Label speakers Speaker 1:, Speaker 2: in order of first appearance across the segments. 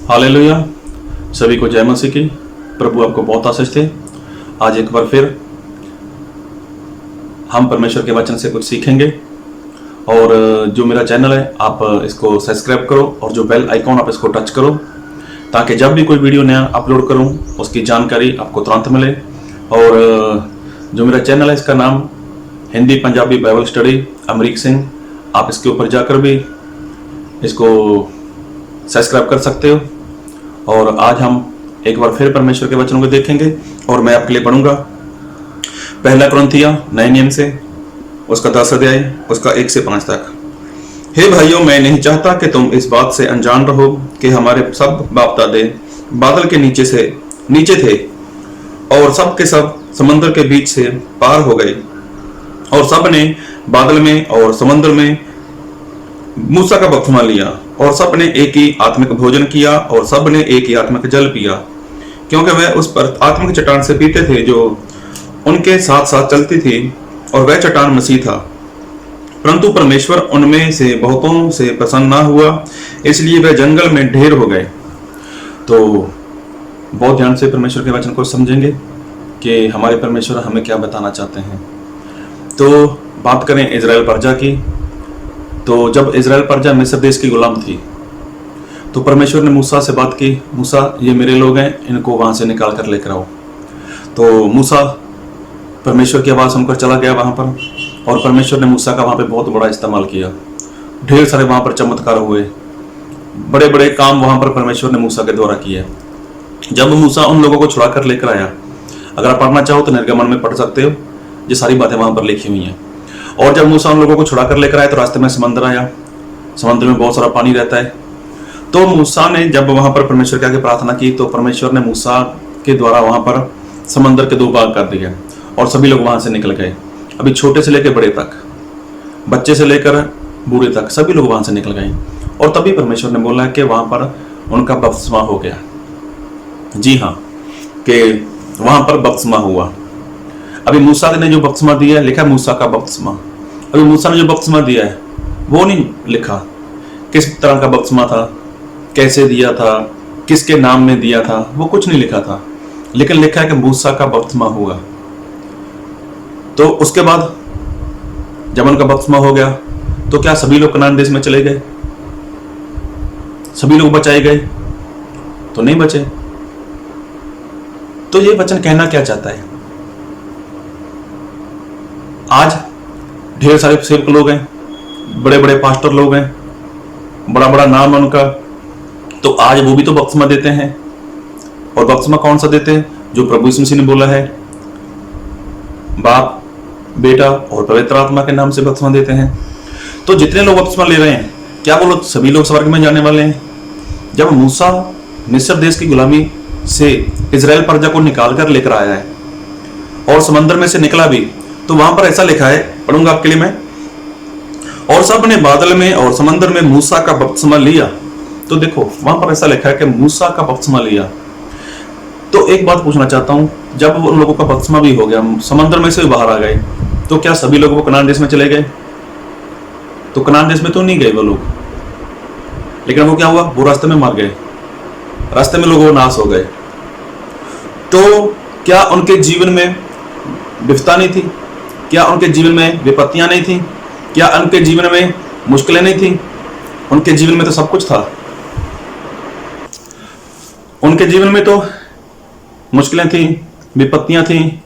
Speaker 1: Hallelujah. सभी को जय मसीह की। प्रभु आपको बहुत आशीष दे। आज एक बार फिर हम परमेश्वर के वचन से कुछ सीखेंगे। और जो मेरा चैनल है आप इसको सब्सक्राइब करो और जो बेल आइकॉन आप इसको टच करो, ताकि जब भी कोई वीडियो नया अपलोड करूं उसकी जानकारी आपको तुरंत मिले। और जो मेरा चैनल है इसका नाम हिंदी पंजाबी बाइबल स्टडी अमरीक सिंह, आप इसके ऊपर जाकर भी इसको सब्सक्राइब कर सकते हो। और आज हम एक बार फिर परमेश्वर के वचनों को देखेंगे और मैं आपके लिए पढ़ूंगा पहला कुरिन्थियों नए नियम से उसका 10 अध्याय उसका 1 से 5 तक। हे भाइयों, मैं नहीं चाहता कि तुम इस बात से अनजान रहो कि हमारे सब बाप दादे बादल के नीचे थे और सब के सब समंदर के बीच से पार हो गए, और सब ने बादल में और समंदर में मूसा का बपतिस्मा लिया, और सब ने एक ही आत्मिक भोजन किया, और सब ने एक ही आत्मिक जल पिया, क्योंकि वह उस पर आत्मिक चट्टान से पीते थे जो उनके साथ साथ चलती थी, और वह चट्टान मसीह था। परंतु परमेश्वर उनमें से बहुतों से प्रसन्न ना हुआ, इसलिए वह जंगल में ढेर हो गए। तो बहुत ध्यान से परमेश्वर के वचन को समझेंगे कि हमारे परमेश्वर हमें क्या बताना चाहते हैं। तो बात करें इजराइल प्रजा की, तो जब इजराइल प्रजा मिस्र देश की गुलाम थी तो परमेश्वर ने मूसा से बात की, मूसा ये मेरे लोग हैं, इनको वहां से निकाल कर लेकर आओ। तो मूसा परमेश्वर की आवाज़ सुनकर चला गया वहां पर, और परमेश्वर ने मूसा का वहां पे बहुत बड़ा इस्तेमाल किया। ढेर सारे वहां पर चमत्कार हुए, बड़े बड़े काम वहां पर परमेश्वर ने मूसा के द्वारा किए। जब मूसा उन लोगों को छुड़ा कर लेकर आया, अगर आप पढ़ना चाहो तो निर्गमन में पढ़ सकते हो, ये सारी बातें वहां पर लिखी हुई हैं। और जब मूसा उन लोगों को छुड़ा कर लेकर आया तो रास्ते में समंदर आया, समंदर में बहुत सारा पानी रहता है। तो मूसा ने जब वहां पर परमेश्वर के आगे प्रार्थना की तो परमेश्वर ने मूसा के द्वारा वहां पर समंदर के 2 भाग कर दिए, और सभी लोग वहां से निकल गए। अभी छोटे से लेकर बड़े तक, बच्चे से लेकर बूढ़े तक सभी लोग वहां से निकल गए। और तभी परमेश्वर ने बोला कि वहां पर उनका बपतिस्मा हो गया। जी हाँ, कि वहां पर बपतिस्मा हुआ। अभी मूसा ने जो बपतिस्मा दिया है, लिखा है मूसा का बपतिस्मा। अभी मूसा ने जो बपतिस्मा दिया है वो नहीं लिखा किस तरह का बपतिस्मा था, कैसे दिया था, किसके नाम में दिया था, वो कुछ नहीं लिखा था। लेकिन लिखा है कि मूसा का बपतिस्मा हुआ। तो उसके बाद जब उनका बपतिस्मा हो गया तो क्या सभी लोग कनान देश में चले गए? सभी लोग बचाए गए? तो नहीं बचे। तो ये वचन कहना क्या चाहता है? आज ढेर सारे सेवक लोग हैं, बड़े बड़े पास्टर लोग हैं, बड़ा बड़ा नाम है उनका, तो आज वो भी तो बपतिस्मा देते हैं। और बपतिस्मा कौन सा देते हैं? जो प्रभु यीशु मसीह ने बोला है, बाप, बेटा और पवित्र आत्मा के नाम से बपतिस्मा देते हैं। तो जितने लोग बपतिस्मा ले रहे हैं, क्या वो लोग सभी लोग स्वर्ग में जाने वाले हैं? जब मूसा मिस्र देश की गुलामी से इजराइल प्रजा को निकाल कर लेकर आया है और समंदर में से निकला भी, तो वहां पर ऐसा लिखा है, पढ़ूंगा आपके लिए मैं। और सब ने बादल में और समंदर में मूसा का बपतिस्मा लिया। तो देखो वहां पर ऐसा लिखा है कि मूसा का बपतिस्मा लिया। तो एक बात पूछना चाहता हूं, जब उन लोगों का बपतिस्मा भी हो गया, समंदर में से बाहर आ गए, तो क्या सभी लोग वो कनान देश में चले गए? तो कनान देश में तो नहीं गए वो लोग, लेकिन वो क्या हुआ, वो रास्ते में मर गए, रास्ते में लोगों नाश हो गए। तो क्या उनके जीवन में विपत्ता नहीं थी? क्या उनके जीवन में विपत्तियां नहीं थी? क्या उनके जीवन में मुश्किलें नहीं थी? उनके जीवन में तो सब कुछ था। उनके जीवन में तो मुश्किलें थी, विपत्तियां थी,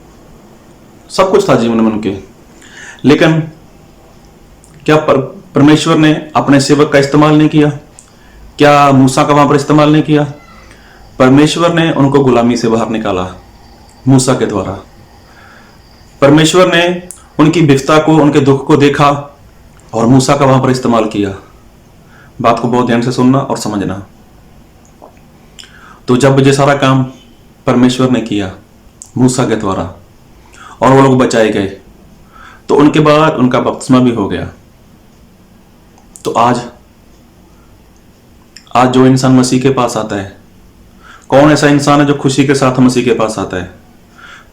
Speaker 1: सब कुछ था जीवन में उनके। लेकिन क्या परमेश्वर ने अपने सेवक का इस्तेमाल नहीं किया? क्या मूसा का वहां पर इस्तेमाल नहीं किया? परमेश्वर ने उनको गुलामी से बाहर निकाला मूसा के द्वारा। परमेश्वर ने उनकी विफलता को, उनके दुख को देखा और मूसा का वहां पर इस्तेमाल किया। बात को बहुत ध्यान से सुनना और समझना। तो जब ये सारा काम परमेश्वर ने किया मूसा के द्वारा और वो लोग बचाए गए, तो उनके बाद उनका बपतिस्मा भी हो गया। तो आज जो इंसान मसीह के पास आता है, कौन ऐसा इंसान है जो खुशी के साथ मसीह के पास आता है?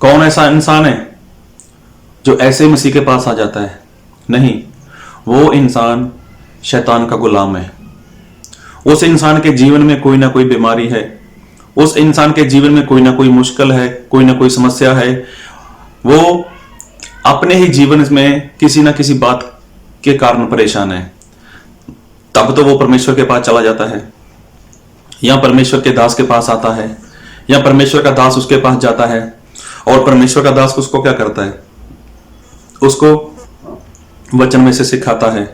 Speaker 1: कौन ऐसा इंसान है जो ऐसे मसीह के पास आ जाता है? नहीं, वो इंसान शैतान का गुलाम है। उस इंसान के जीवन में कोई ना कोई बीमारी है, उस इंसान के जीवन में कोई ना कोई मुश्किल है, कोई ना कोई समस्या है, वो अपने ही जीवन में किसी ना किसी बात के कारण परेशान है, तब तो वो परमेश्वर के पास चला जाता है, या परमेश्वर के दास के पास आता है, या परमेश्वर का दास उसके पास जाता है, और परमेश्वर का दास उसको क्या करता है, उसको वचन में से सिखाता है,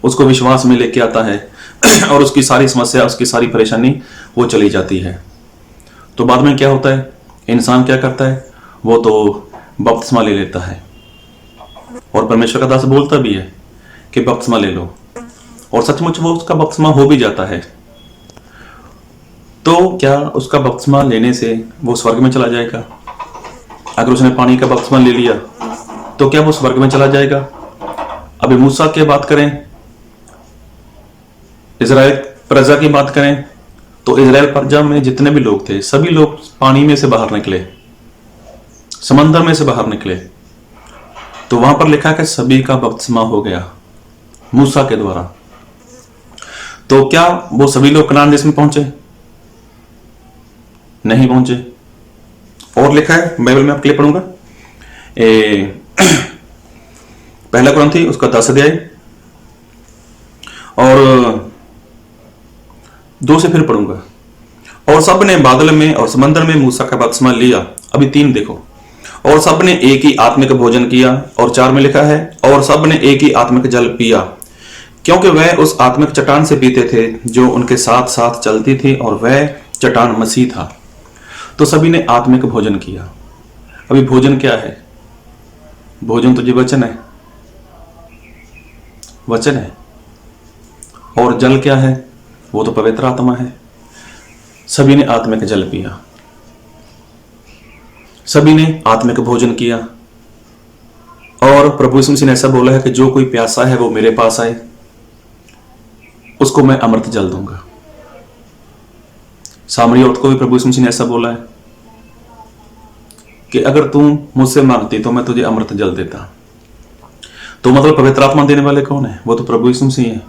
Speaker 1: उसको विश्वास में लेके आता है और उसकी सारी समस्या, उसकी सारी परेशानी वो चली जाती है। तो बाद में क्या होता है, इंसान क्या करता है, वो तो बपतिस्मा ले लेता है, और परमेश्वर का दास बोलता भी है कि बपतिस्मा ले लो, और सचमुच वो उसका बपतिस्मा हो भी जाता है। तो क्या उसका बपतिस्मा लेने से वो स्वर्ग में चला जाएगा? अगर उसने पानी का बपतिस्मा ले लिया तो क्या वो स्वर्ग में चला जाएगा? अभी मूसा की बात करें, इजराइल प्रजा की बात करें, तो इजराइल प्रजा में जितने भी लोग थे, सभी लोग पानी में से बाहर निकले, समंदर में से बाहर निकले। तो वहां पर लिखा कि सभी का बपतिस्मा हो गया मूसा के द्वारा। तो क्या वो सभी लोग कनान देश में पहुंचे? नहीं पहुंचे। और लिखा है बाइबल में, आपके लिए पढ़ूंगा, पहला कुरिन्थी उसका 10 अध्याय और 2 से फिर पढ़ूंगा। और सब ने बादल में और समंदर में मूसा का बपतिस्मा लिया। अभी 3 देखो। और सब ने एक ही आत्मिक भोजन किया, और 4 में लिखा है और सब ने एक ही आत्मिक जल पिया, क्योंकि वह उस आत्मिक चट्टान से पीते थे जो उनके साथ साथ चलती थी, और वह चट्टान मसीह था। तो सभी ने आत्मिक भोजन किया। अभी भोजन क्या है? भोजन तो जी वचन है, वचन है। और जल क्या है? वो तो पवित्र आत्मा है। सभी ने आत्मिक जल पिया, सभी ने आत्मिक भोजन किया। और प्रभु यीशु मसीह ने ऐसा बोला है कि जो कोई प्यासा है वो मेरे पास आए, उसको मैं अमृत जल दूंगा। सामरी औरत को भी प्रभु यीशु मसीह ने ऐसा बोला है कि अगर तू मुझसे मांगती तो मैं तुझे अमृत जल देता। तो मतलब पवित्र आत्मा देने वाले कौन है? वो तो प्रभु यीशु मसीह है।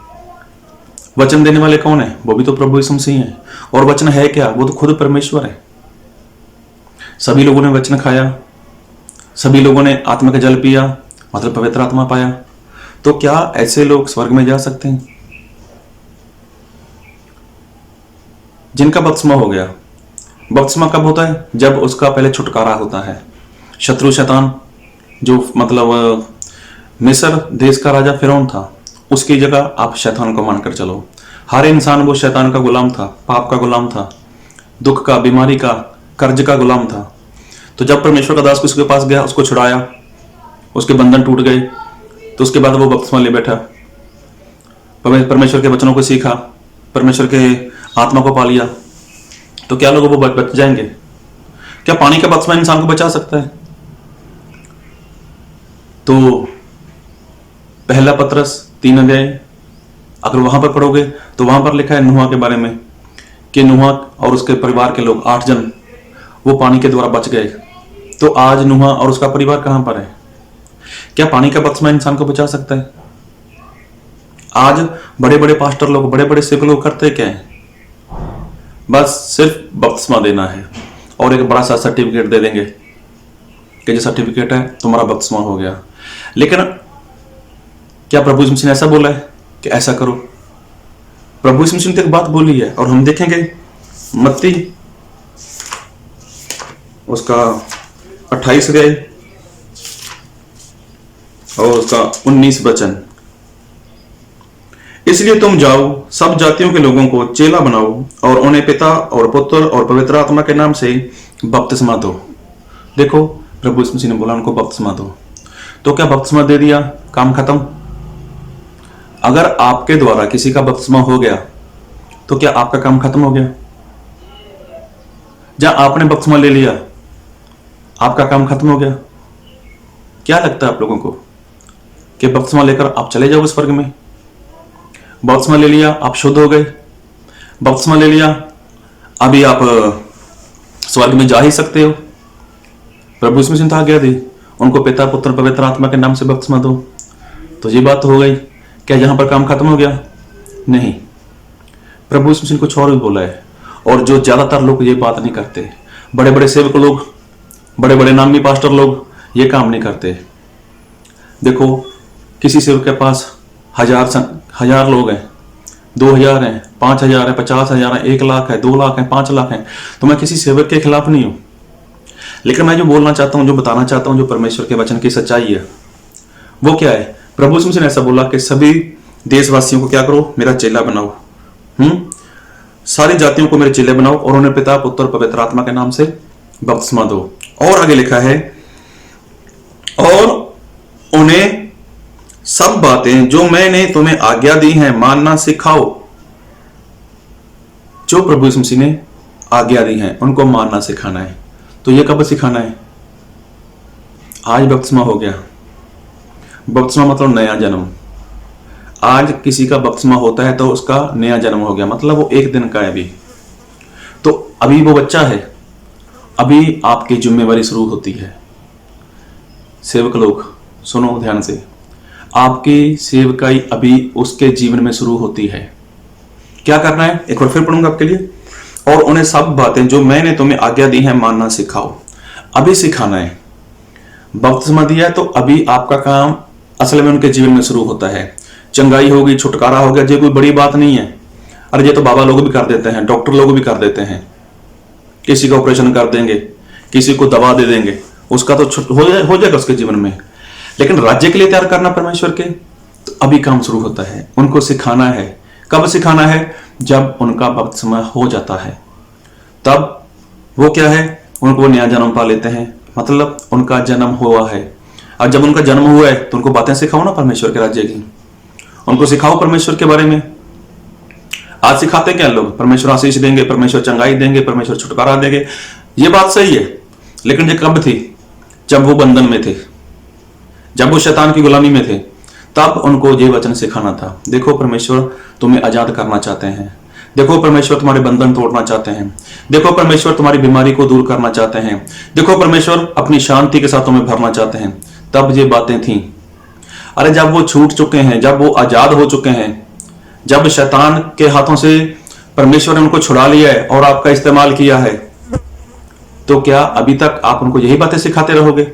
Speaker 1: वचन देने वाले कौन है? वो भी तो प्रभु यीशु मसीह है। और वचन है क्या? वो तो खुद परमेश्वर है। सभी लोगों ने वचन खाया, सभी लोगों ने आत्मा का जल पिया, मतलब पवित्र आत्मा पाया। तो क्या ऐसे लोग स्वर्ग में जा सकते हैं? जिनका बपतिस्मा हो गया। बपतिस्मा कब होता है? जब उसका पहले छुटकारा होता है। शत्रु शैतान, जो मतलब मिस्र देश का राजा फिरौन था, उसकी जगह आप शैतान को मानकर चलो। हर इंसान वो शैतान का गुलाम था, पाप का गुलाम था, दुख का, बीमारी का, कर्ज का गुलाम था। तो जब परमेश्वर का दास उसके पास गया, उसको छुड़ाया, उसके बंधन टूट गए, तो उसके बाद वो बपतिस्मा ले बैठा, परमेश्वर के वचनों को सीखा, परमेश्वर के आत्मा को पा लिया। तो क्या लोग वो बच जाएंगे? क्या पानी का बपतिस्मा इंसान को बचा सकता है? तो पहला पतरस 3 अध्याय अगर वहां पर पढ़ोगे तो वहां पर लिखा है नूह के बारे में कि नूह और उसके परिवार के लोग 8 जन वो पानी के द्वारा बच गए। तो आज नूह और उसका परिवार कहां पर है? क्या पानी का बपतिस्मा इंसान को बचा सकता है? आज बड़े बड़े पास्टर लोग, बड़े बड़े सेवक लोग करते क्या है? बस सिर्फ बपतिस्मा देना है और एक बड़ा सा सर्टिफिकेट दे देंगे कि जो सर्टिफिकेट है तुम्हारा बपतिस्मा हो गया। लेकिन क्या प्रभु यीशु मसीह ने ऐसा बोला है कि ऐसा करो? प्रभु यीशु मसीह ने एक बात बोली है और हम देखेंगे मत्ती उसका 28 अध्याय और उसका 19 वचन। इसलिए तुम जाओ, सब जातियों के लोगों को चेला बनाओ और उन्हें पिता और पुत्र और पवित्र आत्मा के नाम से बपतिस्मा दो। देखो प्रभु यीशु मसीह ने बोला उनको बपतिस्मा दो। तो क्या बपतिस्मा दे दिया, काम खत्म? अगर आपके द्वारा किसी का बपतिस्मा हो गया तो क्या आपका काम खत्म हो गया? जहां आपने बपतिस्मा ले लिया आपका काम खत्म हो गया? क्या लगता है आप लोगों को कि बपतिस्मा लेकर आप चले जाओगे स्वर्ग में? बपतिस्मा ले लिया, आप शुद्ध हो गए। बपतिस्मा ले लिया, अभी आप स्वर्ग में जा ही सकते हो। प्रभु यीशु मसीह ने आज्ञा दी उनको पिता पुत्र पवित्र आत्मा के नाम से बपतिस्मा दो। तो ये बात हो गई। क्या यहां पर काम खत्म हो गया? नहीं। प्रभु यीशु मसीह ने कुछ और भी बोला है, और जो ज्यादातर लोग ये बात नहीं करते। बड़े बड़े सेवक लोग, बड़े बड़े नामी पास्टर लोग ये काम नहीं करते। देखो, किसी सेवक के पास हजार लोग हैं, 2000 हैं, 5000 हैं, 50,000 हैं, 1 लाख है, 2 लाख है, 5 लाख हैं, तो मैं किसी सेवक के खिलाफ नहीं हूं। लेकिन मैं जो बोलना चाहता हूं, जो बताना चाहता हूं, जो परमेश्वर के वचन की सच्चाई है, वो क्या है? प्रभु यीशु मसीह ने ऐसा बोला कि सभी देशवासियों को क्या करो? मेरा चेला बनाओ। सारी जातियों को मेरे चेले बनाओ और उन्हें पिता, पुत्र, पवित्र आत्मा के नाम से बपतिस्मा दो। और आगे लिखा है, और उन्हें सब बातें जो मैंने तुम्हें आज्ञा दी हैं मानना सिखाओ। जो प्रभु यीशु मसीह ने आज्ञा दी है उनको मानना सिखाना है। तो ये कब सिखाना है? आज बपतिस्मा हो गया। बपतिस्मा मतलब नया जन्म। आज किसी का बपतिस्मा होता है तो उसका नया जन्म हो गया, मतलब वो 1 दिन का है अभी। तो अभी वो बच्चा है, अभी आपकी जिम्मेवारी शुरू होती है। सेवक लोग सुनो ध्यान से, आपकी सेवकाई अभी उसके जीवन में शुरू होती है। क्या करना है? एक बार फिर पढ़ूंगा आपके लिए। और उन्हें सब बातें जो मैंने तुम्हें आज्ञा दी है मानना सिखाओ। अभी सिखाना है। बपतिस्मा दिया है तो अभी आपका काम असल में उनके जीवन में शुरू होता है। चंगाई होगी, छुटकारा हो गया, ये कोई बड़ी बात नहीं है। अरे ये तो बाबा लोग भी कर देते हैं, डॉक्टर लोग भी कर देते हैं। किसी का ऑपरेशन कर देंगे, किसी को दवा दे देंगे, उसका तो हो जाएगा उसके जीवन में। लेकिन राज्य के लिए तैयार करना परमेश्वर के, तो अभी काम शुरू होता है। उनको सिखाना है। कब सिखाना है? जब उनका बपतिस्मा हो जाता है, तब वो क्या है? उनको नया जन्म पा लेते हैं, मतलब उनका जन्म हुआ है। अब जब उनका जन्म हुआ है तो उनको बातें सिखाओ ना परमेश्वर के राज्य की। उनको सिखाओ परमेश्वर के बारे में। आज सिखाते क्या लोग? परमेश्वर आशीष देंगे, परमेश्वर चंगाई देंगे, परमेश्वर छुटकारा देंगे। ये बात सही है, लेकिन ये कब थी? जब वो बंधन में थे, जब वो शैतान की गुलामी में थे, तब उनको ये वचन सिखाना था। देखो परमेश्वर तुम्हें आजाद करना चाहते हैं। देखो परमेश्वर तुम्हारे बंधन तोड़ना चाहते हैं। देखो परमेश्वर तुम्हारी बीमारी को दूर करना चाहते हैं। देखो परमेश्वर अपनी शांति के साथ तुम्हें भरना चाहते हैं। तब ये बातें थी। अरे जब वो छूट चुके हैं, जब वो आजाद हो चुके हैं, जब शैतान के हाथों से परमेश्वर ने उनको छुड़ा लिया है और आपका इस्तेमाल किया है, तो क्या अभी तक आप उनको यही बातें सिखाते रहोगे?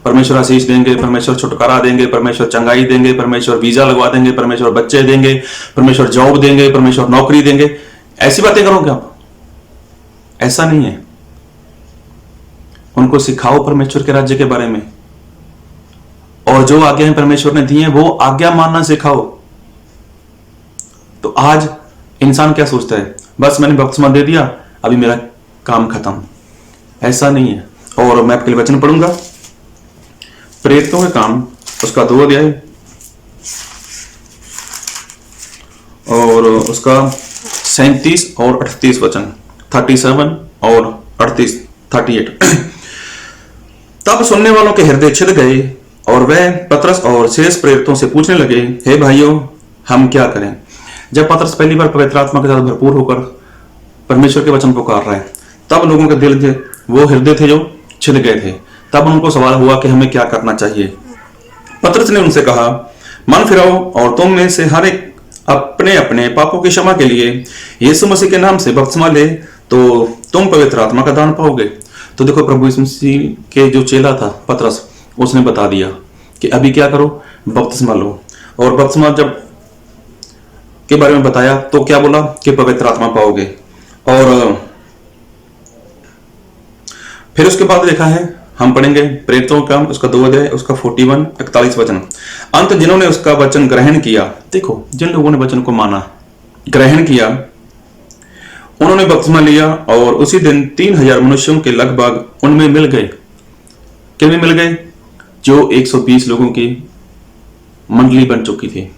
Speaker 1: परमेश्वर आशीष देंगे, परमेश्वर छुटकारा देंगे, परमेश्वर चंगाई देंगे, परमेश्वर वीजा लगवा देंगे, परमेश्वर बच्चे देंगे, परमेश्वर जॉब देंगे, परमेश्वर नौकरी देंगे, ऐसी बातें करोगे आप? ऐसा नहीं है। उनको सिखाओ परमेश्वर के राज्य के बारे में, और जो आज्ञाएं परमेश्वर ने दी हैं वो आज्ञा मानना सिखाओ। तो आज इंसान क्या सोचता है? बस मैंने बपतिस्मा दे दिया, अभी मेरा काम खत्म। ऐसा नहीं है। और मैं आपके लिए वचन पढ़ूंगा, प्रेरितों के काम उसका 2 अध्याय और उसका 37 और 38 वचन, 37 और 38। तब सुनने वालों के हृदय छिद गए और वह पतरस और शेष प्रेरितों से पूछने लगे, हे भाइयों, हम क्या करें? जब पतरस पहली बार पवित्र आत्मा के साथ भरपूर होकर परमेश्वर के वचन पुकार रहा है, तब लोगों के दिल थे, वो हृदय थे जो छिद गए थे। तब उनको सवाल हुआ कि हमें क्या करना चाहिए। पतरस ने उनसे कहा, मन फिराओ और तुम में से हर एक अपने अपने पापों की क्षमा के लिए यीशु मसीह के नाम से बपतिस्मा ले, तो तुम पवित्र आत्मा का दान पाओगे। तो देखो प्रभु यीशु मसीह के जो चेला था पतरस, उसने बता दिया कि अभी क्या करो? बपतिस्मा लो। और बपतिस्मा जब के बारे में बताया तो क्या बोला कि पवित्र आत्मा पाओगे। और फिर उसके बाद देखा है, हम पढ़ेंगे प्रेरितों का उसका 2 अध्याय उसका 41-41 वचन। अंत जिन्होंने उसका वचन ग्रहण किया, देखो जिन लोगों ने वचन को माना, ग्रहण किया, उन्होंने बपतिस्मा लिया और उसी दिन 3000 मनुष्यों के लगभग उनमें मिल गए। किनमें मिल गए? जो 120 लोगों की मंडली बन चुकी थी,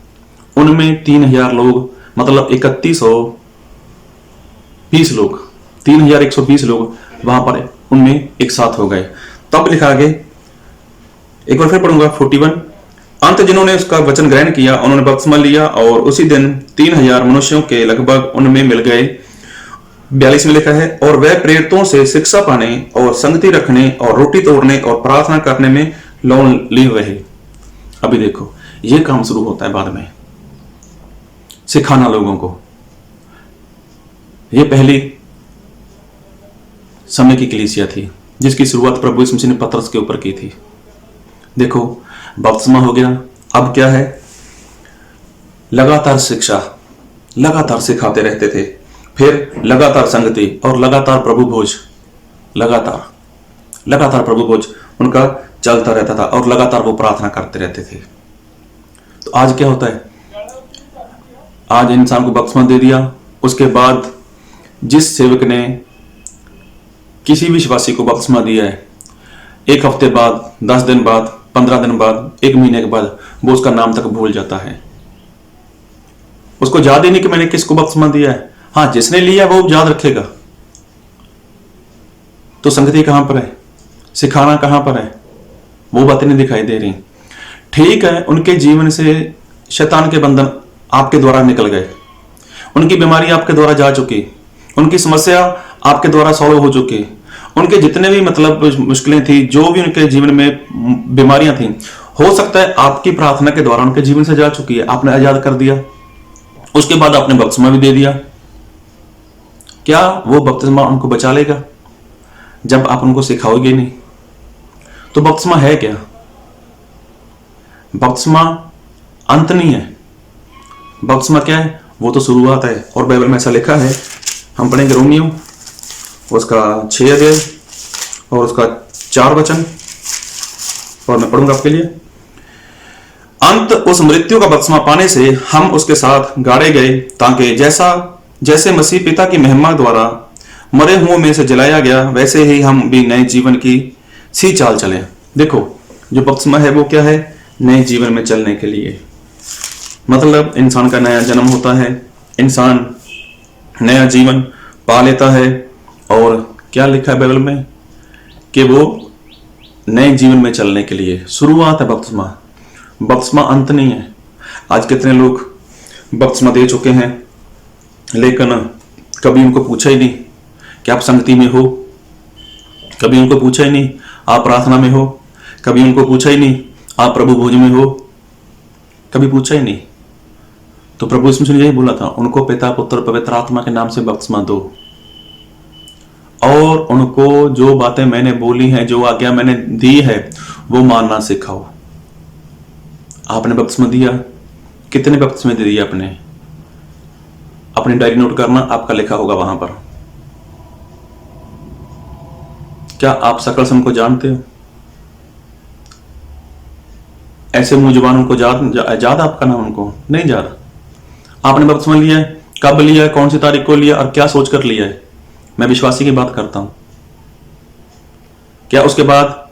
Speaker 1: उनमें 3000 लोग, मतलब 3120 लोग, 3120 लोग वहां पर उनमें एक साथ हो गए। तब लिखा आगे, एक बार फिर पढ़ूंगा 41। अंत जिन्होंने उसका वचन ग्रहण किया, उन्होंने बपतिस्मा लिया और उसी दिन 3000 मनुष्यों के लगभग उनमें मिल गए। 42 में लिखा है, और वह प्रेरितों से शिक्षा पाने और संगति रखने और रोटी तोड़ने और प्रार्थना करने में लोन लिए रहे। अभी देखो ये काम शुरू होता है बाद में, सिखाना लोगों को। ये पहली समय की कलीसिया थी जिसकी शुरुआत प्रभु यीशु मसीह ने पतरस के ऊपर की थी। देखो, बपतिस्मा हो गया, अब क्या है? लगातार शिक्षा, लगातार सिखाते रहते थे, फिर लगातार संगति और लगातार प्रभु भोज, लगातार प्रभु भोज उनका चलता रहता था और लगातार वो प्रार्थना करते रहते थे। तो आज क्या होता है? आज इंसान को बपतिस्मा दे दिया, उसके बाद जिस सेवक ने किसी विश्वासी को बपतिस्मा दिया है, 1 हफ्ते बाद, 10 दिन बाद, 15 दिन बाद, 1 महीने के बाद वो उसका नाम तक भूल जाता है। उसको याद ही नहीं कि मैंने किसको बपतिस्मा दिया है। हाँ, जिसने लिया वो याद रखेगा। तो संगति कहां पर है? सिखाना कहां पर है? वो बातें नहीं दिखाई दे रही। ठीक है, उनके जीवन से शैतान के बंधन आपके द्वारा निकल गए, उनकी बीमारी आपके द्वारा जा चुकी, उनकी समस्या आपके द्वारा सॉल्व हो चुकी, उनके जितने भी मतलब मुश्किलें थी, जो भी उनके जीवन में बीमारियां थी, हो सकता है आपकी प्रार्थना के द्वारा उनके जीवन से जा चुकी है। आपने आजाद कर दिया, उसके बाद आपने बपतिस्मा भी दे दिया। क्या वो बपतिस्मा उनको बचा लेगा जब आप उनको सिखाओगे नहीं? तो बपतिस्मा है क्या? बपतिस्मा अंत नहीं है। बपतिस्मा क्या है? वो तो शुरुआत है। और बाइबल में ऐसा लिखा है, हम पढ़ेंगे रोमियो उसका 6 अध्याय और उसका 4 वचन, और मैं पढ़ूंगा आपके लिए। अंत उस मृत्यु का बपतिस्मा पाने से हम उसके साथ गाड़े गए, ताकि जैसे मसीह पिता की महिमा द्वारा मरे हुओं में से जलाया गया, वैसे ही हम भी नए जीवन की सी चाल चले। देखो, जो बपतिस्मा है वो क्या है? नए जीवन में चलने के लिए। मतलब इंसान का नया जन्म होता है, इंसान नया जीवन पा लेता है। और क्या लिखा है बाइबल में? कि वो नए जीवन में चलने के लिए शुरुआत है बपतिस्मा। बपतिस्मा अंत नहीं है। आज कितने लोग बपतिस्मा दे चुके हैं, लेकिन कभी उनको पूछा ही नहीं कि आप संगति में हो, कभी उनको पूछा ही नहीं आप प्रार्थना में हो, कभी उनको पूछा ही नहीं आप प्रभु भोज में हो, कभी पूछा ही नहीं। तो प्रभु यीशु मसीह ने यही बोला था, उनको पिता, पुत्र, पवित्र आत्मा के नाम से बपतिस्मा दो, और उनको जो बातें मैंने बोली हैं, जो आज्ञा मैंने दी है, वो मानना सिखाओ। आपने बपतिस्मा दिया, कितने बपतिस्मे दे दिए आपने? अपनी डायरी नोट करना, आपका लिखा होगा वहां पर। क्या आप सकल सम को जानते हो? ऐसे मुंह जुबान उनको याद आपका नाम उनको नहीं याद। आपने बपतिस्मा लिया है, कब लिया है, कौन सी तारीख को लिया और क्या सोचकर लिया है? मैं विश्वासी की बात करता हूं। क्या उसके बाद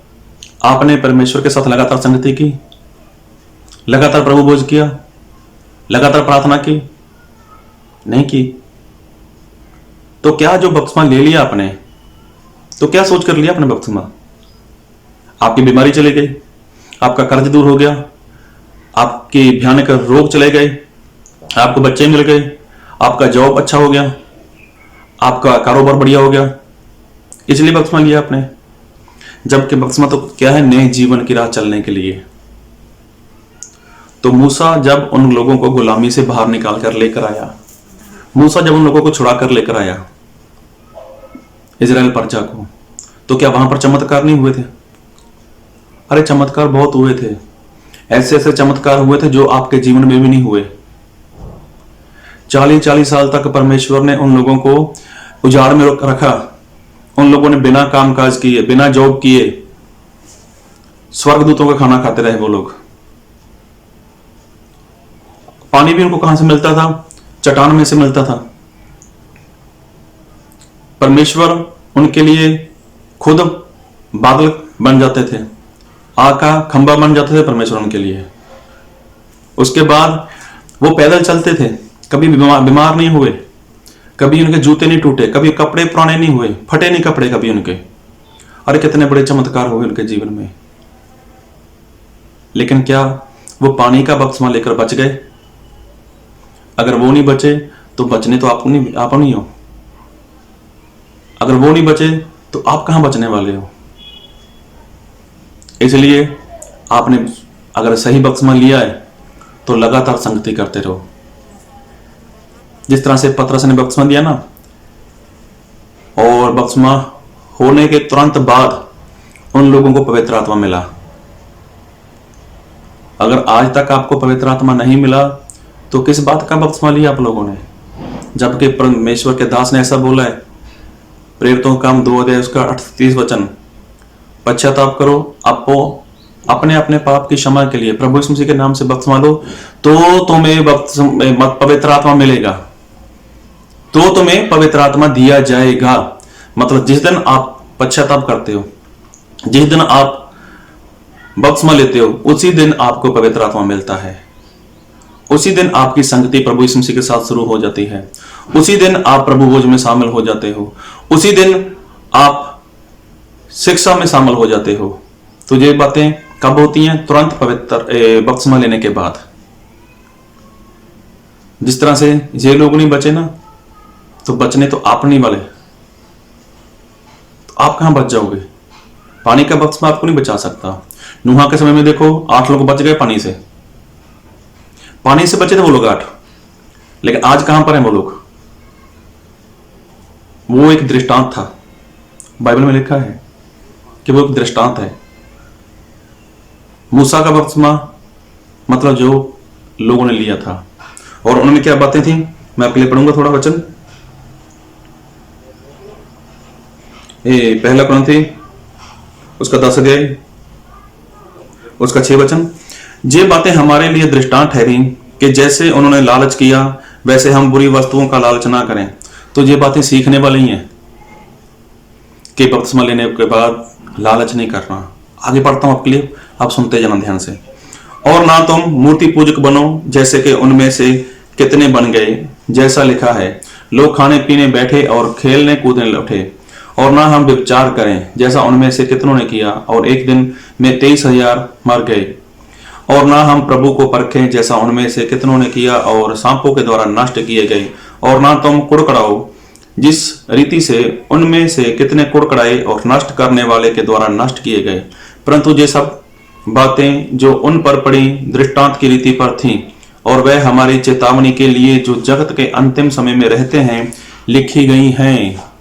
Speaker 1: आपने परमेश्वर के साथ लगातार संगति की, लगातार प्रभु भोज किया, लगातार प्रार्थना की? नहीं की। तो क्या जो बपतिस्मा ले लिया आपने, तो क्या सोचकर लिया आपने बपतिस्मा? आपकी बीमारी चली गई, आपका कर्ज दूर हो गया, आपके भयानक रोग चले गए, आपको बच्चे मिल गए, आपका जॉब अच्छा हो गया, आपका कारोबार बढ़िया हो गया, इसलिए बपतिस्मा लिया आपने? जबकि बपतिस्मा तो क्या है? नए जीवन की राह चलने के लिए। तो मूसा जब उन लोगों को गुलामी से बाहर निकाल कर लेकर आया, मूसा जब उन लोगों को छुड़ा कर लेकर आया इजराइल प्रजा को, तो क्या वहां पर चमत्कार नहीं हुए थे? अरे चमत्कार बहुत हुए थे। ऐसे ऐसे चमत्कार हुए थे जो आपके जीवन में भी नहीं हुए। 40-40 साल तक परमेश्वर ने उन लोगों को उजाड़ में रखा। उन लोगों ने बिना कामकाज किए, बिना जॉब किए, स्वर्गदूतों का खाना खाते रहे वो लोग। पानी भी उनको कहां से मिलता था? चट्टान में से मिलता था। परमेश्वर उनके लिए खुद बादल बन जाते थे, आग का खंभा बन जाते थे परमेश्वर उनके लिए। उसके बाद वो पैदल चलते थे, कभी बीमार नहीं हुए, कभी उनके जूते नहीं टूटे, कभी कपड़े पुराने नहीं हुए, फटे नहीं कपड़े कभी उनके। अरे कितने बड़े चमत्कार हुए उनके जीवन में। लेकिन क्या वो पानी का बपतिस्मा लेकर बच गए? अगर वो नहीं बचे तो बचने तो आप नहीं हो। अगर वो नहीं बचे तो आप कहां बचने वाले हो? इसलिए आपने अगर सही बपतिस्मा लिया है तो लगातार संगति करते रहो। जिस तरह से पतरस ने बपतिस्मा दिया ना, और बपतिस्मा होने के तुरंत बाद उन लोगों को पवित्र आत्मा मिला। अगर आज तक आपको पवित्र आत्मा नहीं मिला तो किस बात का बपतिस्मा लिया आप लोगों ने? जबकि परमेश्वर के दास ने ऐसा बोला है, प्रेरितों का काम 2 अध्याय उसका 38 वचन, पश्चाताप करो, आपको अपने अपने पाप की क्षमा के लिए प्रभु यीशु मसीह के नाम से बपतिस्मा लो तो तुम्हें पवित्र आत्मा मिलेगा, तो तुम्हें पवित्र आत्मा दिया जाएगा। मतलब जिस दिन आप पश्चाताप करते हो, जिस दिन आप बपतिस्मा लेते हो, उसी दिन आपको पवित्र आत्मा मिलता है। उसी दिन आपकी संगति प्रभु यीशु मसीह के साथ शुरू हो जाती है। उसी दिन आप प्रभु भोज में शामिल हो जाते हो। उसी दिन आप शिक्षा में शामिल हो जाते हो। तो ये बातें कब होती हैं? तुरंत पवित्र बपतिस्मा लेने के बाद। जिस तरह से ये लोग नहीं बचे ना, तो बचने तो आप नहीं वाले, तो आप कहां बच जाओगे? पानी का बपतिस्मा आपको नहीं बचा सकता। नूहा के समय में देखो 8 लोग बच गए पानी से बचे थे वो लोग 8, लेकिन आज कहां पर हैं वो लोग? वो एक दृष्टांत था, बाइबल में लिखा है कि वो एक दृष्टांत है। मूसा का बपतिस्मा मतलब जो लोगों ने लिया था, और उन्होंने क्या बातें थी, मैं आपके लिए पढ़ूंगा थोड़ा वचन। पहला कुरिन्थी उसका 10 अध्याय उसका 6 वचन। ये बातें हमारे लिए दृष्टांत ठहरी कि जैसे उन्होंने लालच किया वैसे हम बुरी वस्तुओं का लालच ना करें। तो ये बातें सीखने वाली हैं कि बपतिस्मा लेने के बाद लालच नहीं करना। आगे पढ़ता हूं आपके लिए, आप सुनते जाना ध्यान से। और ना तुम मूर्ति पूजक बनो जैसे कि उनमें से कितने बन गए, जैसा लिखा है, लोग खाने पीने बैठे और खेलने कूदने उठे। और ना हम व्यभिचार करें जैसा उनमें से कितनों ने किया और एक दिन में 23,000 मर गए। और ना हम प्रभु को परखें जैसा उनमें से कितनों ने किया और सांपों के द्वारा नष्ट किए गए। और ना तुम कुड़कुड़ाओ जिस रीति से उनमें से कितने कुड़कुड़ाए और नष्ट करने वाले के द्वारा नष्ट किए गए। परंतु ये सब बातें जो उन पर पड़ी दृष्टांत की रीति पर थीं, और वह हमारी चेतावनी के लिए जो जगत के अंतिम समय में रहते हैं लिखी गई हैं।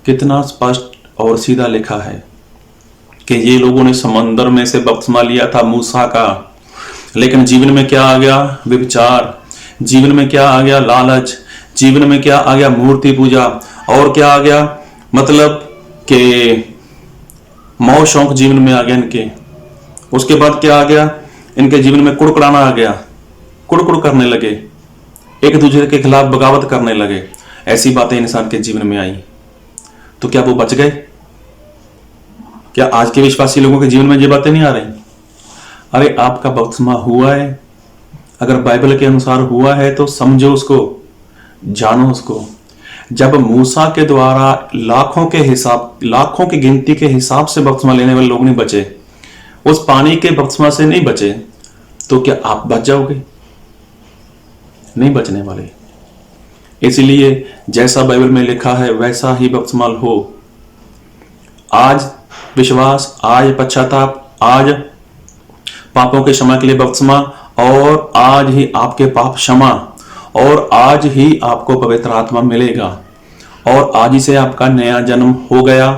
Speaker 1: कितना स्पष्ट और सीधा लिखा है कि ये लोगों ने समंदर में से बपतिस्मा लिया था मूसा का, लेकिन जीवन में क्या आ गया? व्यभिचार। जीवन में क्या आ गया? लालच। जीवन में क्या आ गया? मूर्ति पूजा। और क्या आ गया? मतलब कि मौज शौक जीवन में आ गया इनके। उसके बाद क्या आ गया? इनके जीवन में कुड़कुड़ाना आ गया, कुड़कुड़ करने लगे, एक दूसरे के खिलाफ बगावत करने लगे। ऐसी बातें इंसान के जीवन में आई। तो क्या वो बच गए? क्या आज के विश्वासी लोगों के जीवन में ये बातें नहीं आ रही? अरे आपका बपतिस्मा हुआ है, अगर बाइबल के अनुसार हुआ है तो समझो उसको, जानो उसको। जब मूसा के द्वारा लाखों की गिनती के हिसाब से बपतिस्मा लेने वाले लोग नहीं बचे, उस पानी के बपतिस्मा से नहीं बचे, तो क्या आप बच जाओगे? नहीं बचने वाले। इसलिए जैसा बाइबल में लिखा है वैसा ही बपतिस्मा हो। आज विश्वास, आज पश्चाताप, आज पापों के क्षमा के लिए बपतिस्मा, और आज ही आपके पाप क्षमा, और आज ही आपको पवित्र आत्मा मिलेगा, और आज ही से आपका नया जन्म हो गया,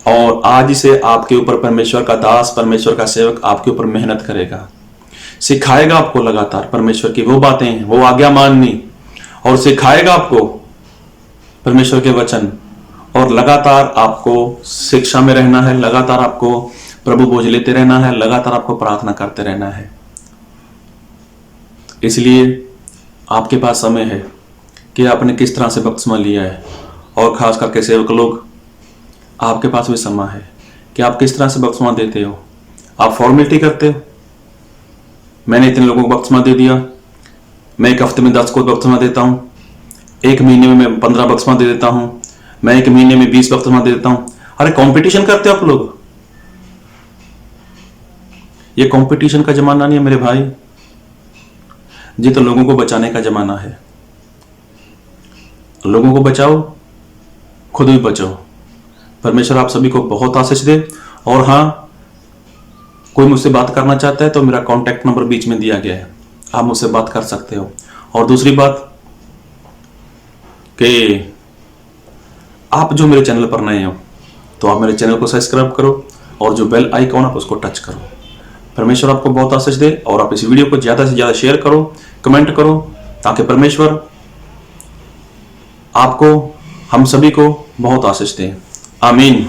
Speaker 1: और आज ही से आपके ऊपर परमेश्वर का दास, परमेश्वर का सेवक आपके ऊपर मेहनत करेगा, सिखाएगा आपको लगातार परमेश्वर की वो बातें, वो आज्ञा माननी, और सिखाएगा आपको परमेश्वर के वचन, और लगातार आपको शिक्षा में रहना है, लगातार आपको प्रभु भोज लेते रहना है, लगातार आपको प्रार्थना करते रहना है। इसलिए आपके पास समय है कि आपने किस तरह से बपतिस्मा लिया है, और खास करके सेवक लोग, आपके पास भी समय है कि आप किस तरह से बपतिस्मा देते हो। आप फॉर्मेलिटी करते हो, मैंने इतने लोगों को बपतिस्मा दे दिया, मैं एक हफ्ते में 10 को बपतिस्मा देता हूं, एक महीने में मैं 15 बपतिस्मा दे देता हूं, मैं एक महीने में 20 बपतिस्मा दे देता हूं। अरे कंपटीशन करते हो आप लोग। ये कंपटीशन का जमाना नहीं है मेरे भाई, जी तो लोगों को बचाने का जमाना है। लोगों को बचाओ, खुद भी बचो। परमेश्वर आप सभी को बहुत आशीष दे। और हाँ, कोई मुझसे बात करना चाहता है तो मेरा कॉन्टैक्ट नंबर बीच में दिया गया है, आप मुझसे बात कर सकते हो। और दूसरी बात कि आप जो मेरे चैनल पर नए हो तो आप मेरे चैनल को सब्सक्राइब करो और जो बेल आइकॉन आप उसको टच करो। परमेश्वर आपको बहुत आशीष दे और आप इस वीडियो को ज़्यादा से ज़्यादा शेयर करो, कमेंट करो, ताकि परमेश्वर आपको, हम सभी को बहुत आशीष दे। आमीन।